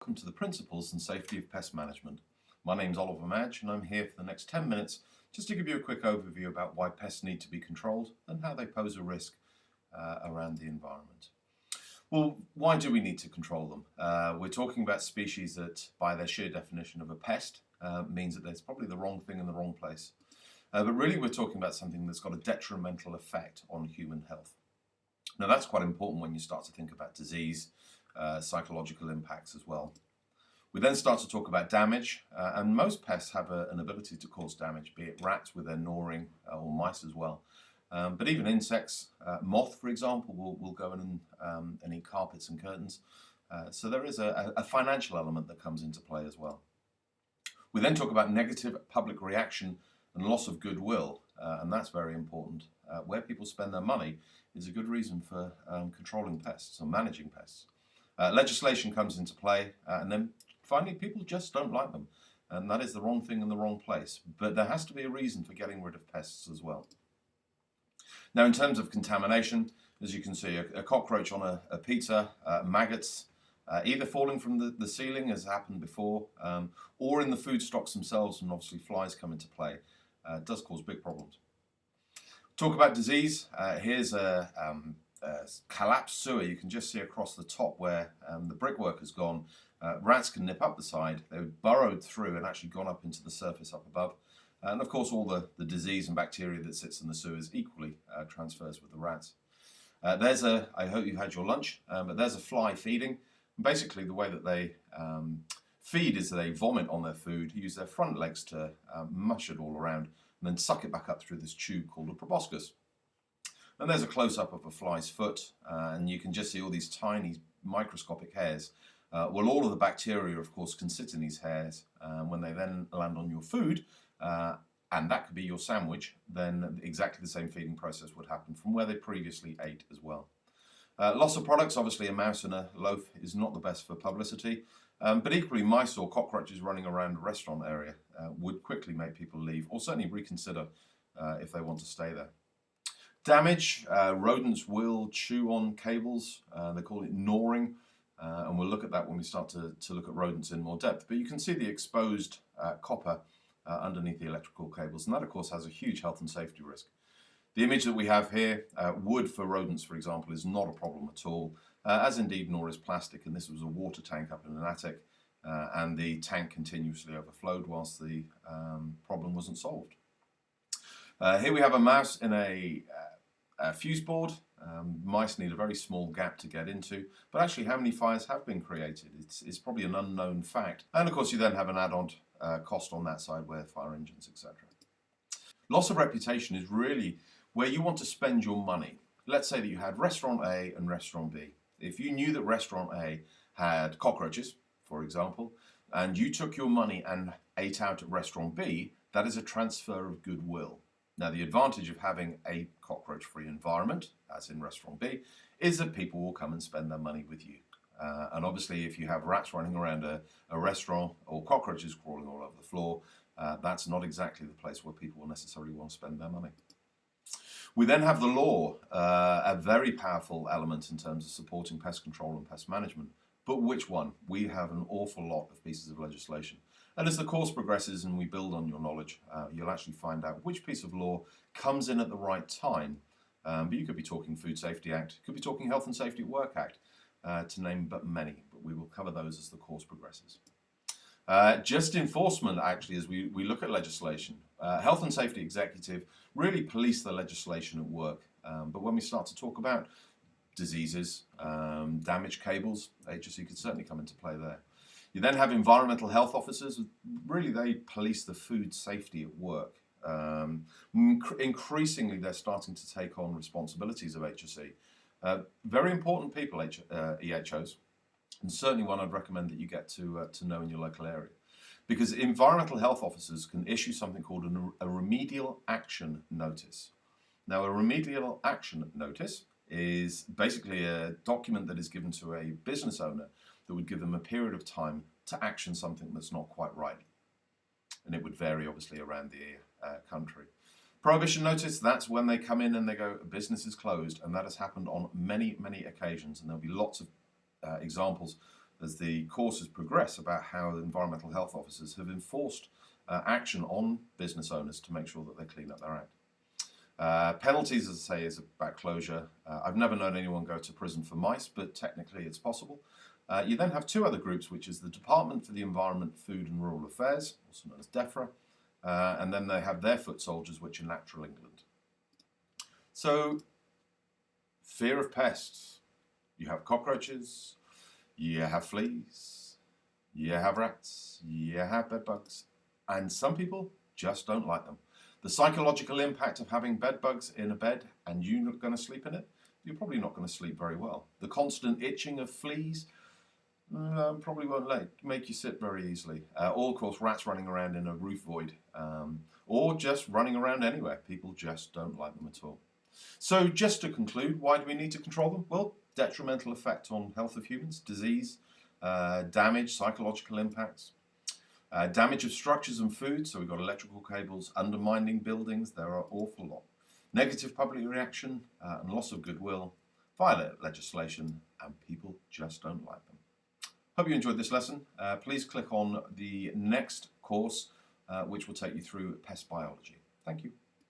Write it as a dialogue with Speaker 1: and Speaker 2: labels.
Speaker 1: welcome to the Principles and Safety of Pest Management. My name's Oliver Madge and I'm here for the next 10 minutes just to give you a quick overview about why pests need to be controlled and how they pose a risk around the environment. Well, why do we need to control them? We're talking about species that, by their sheer definition of a pest, means that there's probably the wrong thing in the wrong place. But really we're talking about something that's got a detrimental effect on human health. Now that's quite important when you start to think about disease, psychological impacts as well. We then start to talk about damage, and most pests have an ability to cause damage, be it rats with their gnawing or mice as well. But even insects, moth for example, will go in and eat carpets and curtains. So there is a financial element that comes into play as well. We then talk about negative public reaction and loss of goodwill, and that's very important. Where people spend their money is a good reason for controlling pests or managing pests. Legislation comes into play, and then finally people just don't like them, and that is the wrong thing in the wrong place. But there has to be a reason for getting rid of pests as well. Now in terms of contamination, as you can see, a cockroach on a pizza, maggots, either falling from the ceiling as happened before, or in the food stocks themselves, and obviously flies come into play, does cause big problems. Talk about disease. Here's a collapsed sewer. You can just see across the top where the brickwork has gone. Rats can nip up the side. They've burrowed through and actually gone up into the surface up above. And of course all the disease and bacteria that sits in the sewers equally transfers with the rats. I hope you had your lunch, but there's a fly feeding. Basically the way that they feed is they vomit on their food, use their front legs to mush it all around, and then suck it back up through this tube called a proboscis. And there's a close-up of a fly's foot, and you can just see all these tiny microscopic hairs. Well, all of the bacteria, of course, can sit in these hairs. When they then land on your food, and that could be your sandwich, then exactly the same feeding process would happen from where they previously ate as well. Loss of products, obviously a mouse in a loaf is not the best for publicity, but equally mice or cockroaches running around a restaurant area would quickly make people leave, or certainly reconsider if they want to stay there. Damage, rodents will chew on cables, they call it gnawing, and we'll look at that when we start to look at rodents in more depth. But you can see the exposed copper underneath the electrical cables, and that of course has a huge health and safety risk. The image that we have here, wood for rodents for example, is not a problem at all, as indeed nor is plastic, and this was a water tank up in an attic, and the tank continuously overflowed whilst the problem wasn't solved. Here we have a mouse in a fuse board. Mice need a very small gap to get into, but actually how many fires have been created? It's probably an unknown fact. And of course you then have an add-on cost on that side where fire engines, etc. Loss of reputation is really where you want to spend your money. Let's say that you had restaurant A and restaurant B. If you knew that restaurant A had cockroaches, for example, and you took your money and ate out at restaurant B, that is a transfer of goodwill. Now the advantage of having a cockroach-free environment, as in restaurant B, is that people will come and spend their money with you. And obviously if you have rats running around a restaurant or cockroaches crawling all over the floor, that's not exactly the place where people will necessarily want to spend their money. We then have the law, a very powerful element in terms of supporting pest control and pest management. But which one? We have an awful lot of pieces of legislation. And as the course progresses and we build on your knowledge, you'll actually find out which piece of law comes in at the right time. But you could be talking Food Safety Act, you could be talking Health and Safety at Work Act, to name but many. But we will cover those as the course progresses. Just enforcement, actually, as we look at legislation. Health and Safety Executive really police the legislation at work. But when we start to talk about diseases, damaged cables, HSE could certainly come into play there. You then have environmental health officers. Really, they police the food safety at work. Increasingly, they're starting to take on responsibilities of HSE. Very important people, EHOs, and certainly one I'd recommend that you get to know in your local area. Because environmental health officers can issue something called a remedial action notice. Now, a remedial action notice is basically a document that is given to a business owner that would give them a period of time to action something that's not quite right. And it would vary obviously around the country. Prohibition notice, that's when they come in and they go, business is closed, and that has happened on many, many occasions, and there'll be lots of examples as the courses progress about how environmental health officers have enforced action on business owners to make sure that they clean up their act. Penalties, as I say, is about closure. I've never known anyone go to prison for mice, but technically it's possible. You then have two other groups, which is the Department for the Environment, Food and Rural Affairs, also known as DEFRA, and then they have their foot soldiers, which are Natural England. So, fear of pests. You have cockroaches, you have fleas, you have rats, you have bed bugs, and some people just don't like them. The psychological impact of having bed bugs in a bed and you're not going to sleep in it, you're probably not going to sleep very well. The constant itching of fleas probably won't make you sit very easily. Or, of course, rats running around in a roof void, or just running around anywhere. People just don't like them at all. So, just to conclude, why do we need to control them? Well, detrimental effect on health of humans, disease, damage, psychological impacts, damage of structures and food, so we've got electrical cables, undermining buildings, there are an awful lot. Negative public reaction and loss of goodwill, violent legislation, and people just don't like them. Hope you enjoyed this lesson. Please click on the next course, which will take you through pest biology. Thank you.